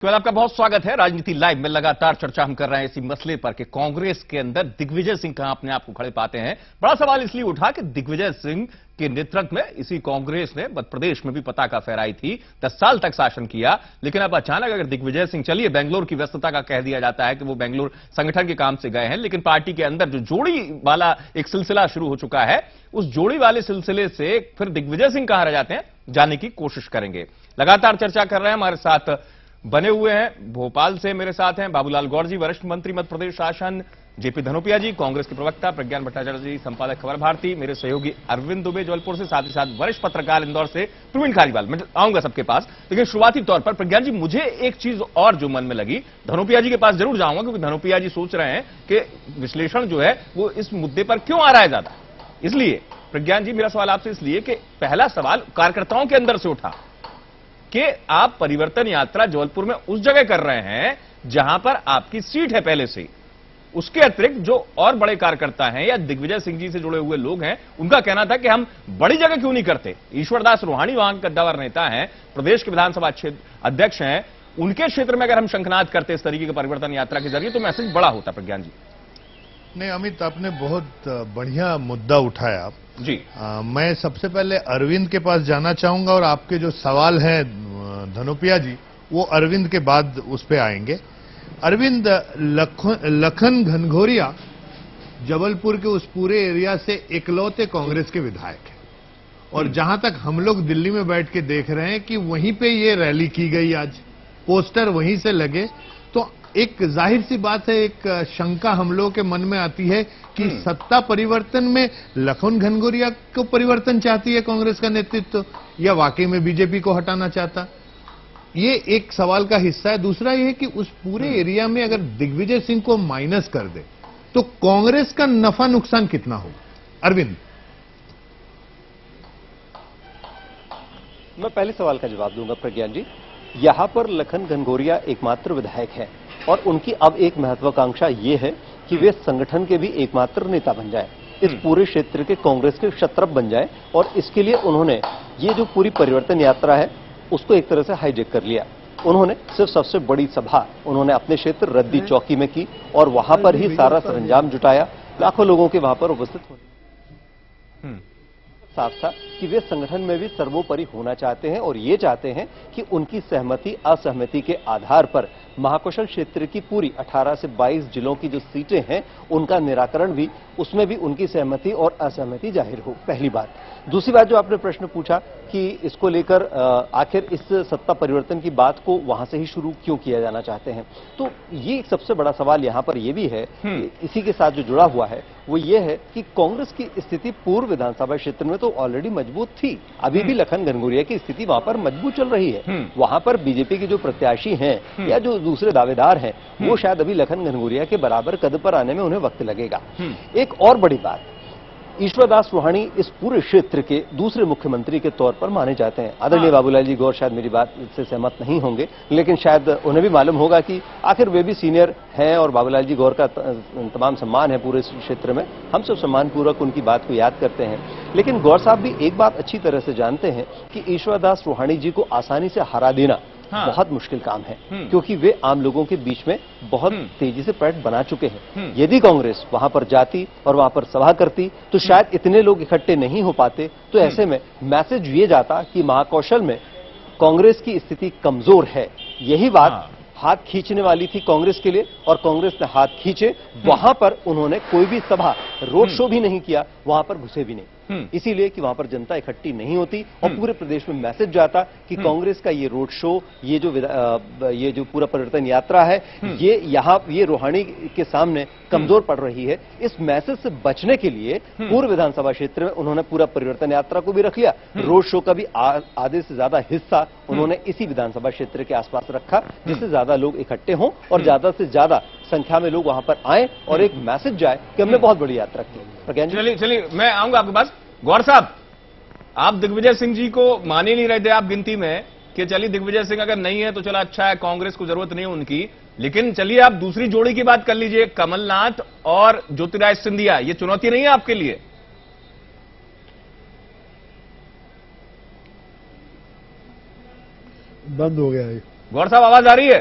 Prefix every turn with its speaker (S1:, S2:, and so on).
S1: केवल आपका बहुत स्वागत है। राजनीति लाइव में लगातार चर्चा हम कर रहे हैं इसी मसले पर कि कांग्रेस के अंदर दिग्विजय सिंह कहां अपने आप को खड़े पाते हैं। बड़ा सवाल इसलिए उठा कि दिग्विजय सिंह के नेतृत्व में इसी कांग्रेस ने मध्य प्रदेश में भी पताका फहराई थी, 10 साल तक शासन किया। लेकिन अब अचानक अगर दिग्विजय सिंह, चलिए बेंगलोर की व्यस्तता का कह दिया जाता है कि वो बेंगलोर संगठन के काम से गए हैं, लेकिन पार्टी के अंदर जो जोड़ी वाला एक सिलसिला शुरू हो चुका है, उस जोड़ी वाले सिलसिले से फिर दिग्विजय सिंह कहां रह जाते हैं, जानने की कोशिश करेंगे। लगातार चर्चा कर रहे हैं, हमारे साथ बने हुए हैं, भोपाल से मेरे साथ हैं बाबूलाल गौर जी, वरिष्ठ मंत्री मध्य प्रदेश शासन, जेपी धनोपिया जी कांग्रेस के प्रवक्ता, प्रज्ञान भट्टाचार्य जी संपादक खबर भारती, मेरे सहयोगी अरविंद दुबे जबलपुर से, साथ ही साथ वरिष्ठ पत्रकार इंदौर से प्रवीण खारीवाल। मैं आऊंगा सबके पास, लेकिन शुरुआती तौर पर प्रज्ञान जी, मुझे एक चीज और जो मन में लगी, धनोपिया जी के पास जरूर जाऊंगा क्योंकि धनोपिया जी सोच रहे हैं कि विश्लेषण जो है वो इस मुद्दे पर क्यों आ रहा है ज्यादा। इसलिए प्रज्ञान जी, मेरा सवाल आपसे इसलिए कि पहला सवाल कार्यकर्ताओं के अंदर से उठा कि आप परिवर्तन यात्रा जबलपुर में उस जगह कर रहे हैं जहां पर आपकी सीट है पहले से। उसके अतिरिक्त जो और बड़े कार्यकर्ता हैं या दिग्विजय सिंह जी से जुड़े हुए लोग हैं, उनका कहना था कि हम बड़ी जगह क्यों नहीं करते। ईश्वरदास रोहाणी वहां के कद्दावर नेता हैं, प्रदेश के विधानसभा क्षेत्र अध्यक्ष हैं, उनके क्षेत्र में अगर हम शंखनाद करते इस तरीके की परिवर्तन यात्रा के जरिए तो मैसेज बड़ा होता। प्रज्ञान जी।
S2: नहीं अमित, आपने बहुत बढ़िया मुद्दा उठाया आप
S1: जी।
S2: मैं सबसे पहले अरविंद के पास जाना चाहूंगा और आपके जो सवाल हैं धनोपिया जी, वो अरविंद के बाद उस पे आएंगे। अरविंद, लखन घनघोरिया जबलपुर के उस पूरे एरिया से इकलौते कांग्रेस के विधायक हैं और जहां तक हम लोग दिल्ली में बैठ के देख रहे हैं कि वहीं पे ये रैली की गई, आज पोस्टर वहीं से लगे, तो एक जाहिर सी बात है, एक शंका हम लोगों के मन में आती है कि सत्ता परिवर्तन में लखन घनघोरिया को परिवर्तन चाहती है कांग्रेस का नेतृत्व या वाकई में बीजेपी को हटाना चाहता। ये एक सवाल का हिस्सा है। दूसरा ये है कि उस पूरे एरिया में अगर दिग्विजय सिंह को माइनस कर दे तो कांग्रेस का नफा नुकसान कितना होगा। अरविंद।
S3: मैं पहले सवाल का जवाब दूंगा प्रज्ञान जी। यहां पर लखन घनघोरिया एकमात्र विधायक है और उनकी अब एक महत्वाकांक्षा ये है कि वे संगठन के भी एकमात्र नेता बन जाए, इस पूरे क्षेत्र के कांग्रेस के क्षत्रप बन जाए। और इसके लिए उन्होंने ये जो पूरी परिवर्तन यात्रा है उसको एक तरह से हाईजेक कर लिया। उन्होंने सिर्फ सबसे बड़ी सभा उन्होंने अपने क्षेत्र रद्दी चौकी में की और वहां पर ही सारा सरंजाम जुटाया, लाखों लोगों के वहां पर उपस्थित होने साफ था कि वे संगठन में भी सर्वोपरि होना चाहते हैं और ये चाहते हैं कि उनकी सहमति असहमति के आधार पर महाकौशल क्षेत्र की पूरी 18 से 22 जिलों की जो सीटें हैं उनका निराकरण भी, उसमें भी उनकी सहमति और असहमति जाहिर हो। पहली बात। दूसरी बात जो आपने प्रश्न पूछा कि इसको लेकर आखिर इस सत्ता परिवर्तन की बात को वहां से ही शुरू क्यों किया जाना चाहते हैं, तो ये एक सबसे बड़ा सवाल यहां पर यह भी है, इसी के साथ जो जुड़ा हुआ है वो ये है कि कांग्रेस की स्थिति पूर्व विधानसभा क्षेत्र में तो ऑलरेडी मजबूत थी, अभी भी लखन घनघोरिया की स्थिति वहां पर मजबूत चल रही है। वहां पर बीजेपी के जो प्रत्याशी हैं या जो दूसरे दावेदार हैं वो शायद अभी लखन घनघोरिया के बराबर कद पर आने में उन्हें वक्त लगेगा। एक और बड़ी बात, ईश्वरदास रोहाणी इस पूरे क्षेत्र के दूसरे मुख्यमंत्री के तौर पर माने जाते हैं। आदरणीय बाबूलाल जी गौर शायद मेरी बात से सहमत नहीं होंगे, लेकिन शायद उन्हें भी मालूम होगा कि आखिर वे भी सीनियर हैं और बाबूलाल जी गौर का तमाम सम्मान है पूरे क्षेत्र में। हम सब सम्मानपूर्वक उनकी बात को याद करते हैं, लेकिन गौर साहब भी एक बात अच्छी तरह से जानते हैं कि ईश्वरदास रोहाणी जी को आसानी से हरा देना बहुत मुश्किल काम है, क्योंकि वे आम लोगों के बीच में बहुत तेजी से पैठ बना चुके हैं। यदि कांग्रेस वहां पर जाती और वहां पर सभा करती तो शायद इतने लोग इकट्ठे नहीं हो पाते। तो ऐसे में मैसेज ये जाता कि महाकौशल में कांग्रेस की स्थिति कमजोर है। यही बात हाथ खींचने वाली थी कांग्रेस के लिए और कांग्रेस ने हाथ खींचे। वहां पर उन्होंने कोई भी सभा, रोड शो भी नहीं किया, वहां पर घुसे भी नहीं, इसीलिए कि वहां पर जनता इकट्ठी नहीं होती और पूरे प्रदेश में मैसेज जाता कि कांग्रेस का ये रोड शो, ये जो पूरा परिवर्तन यात्रा है, ये रोहाणी के सामने कमजोर पड़ रही है। इस मैसेज से बचने के लिए पूर्व विधानसभा क्षेत्र में उन्होंने पूरा परिवर्तन यात्रा को भी रख लिया, रोड शो का भी आधे से ज्यादा हिस्सा उन्होंने इसी विधानसभा क्षेत्र के आसपास रखा, जिससे ज्यादा लोग इकट्ठे हों और ज्यादा से ज्यादा संख्या में लोग वहां पर आए और एक मैसेज जाए कि हमने बहुत बड़ी यात्रा की।
S1: चलिए मैं आऊंगा आपके पास। गौर साहब, आप दिग्विजय सिंह जी को मान ही नहीं रहे थे आप गिनती में कि चलिए दिग्विजय सिंह अगर नहीं है तो चला अच्छा है, कांग्रेस को जरूरत नहीं है उनकी, लेकिन चलिए आप दूसरी जोड़ी की बात कर लीजिए, कमलनाथ और ज्योतिरादित्य सिंधिया, ये चुनौती नहीं है आपके लिए?
S4: बंद हो गया है।
S1: गौर साहब, आवाज आ रही है?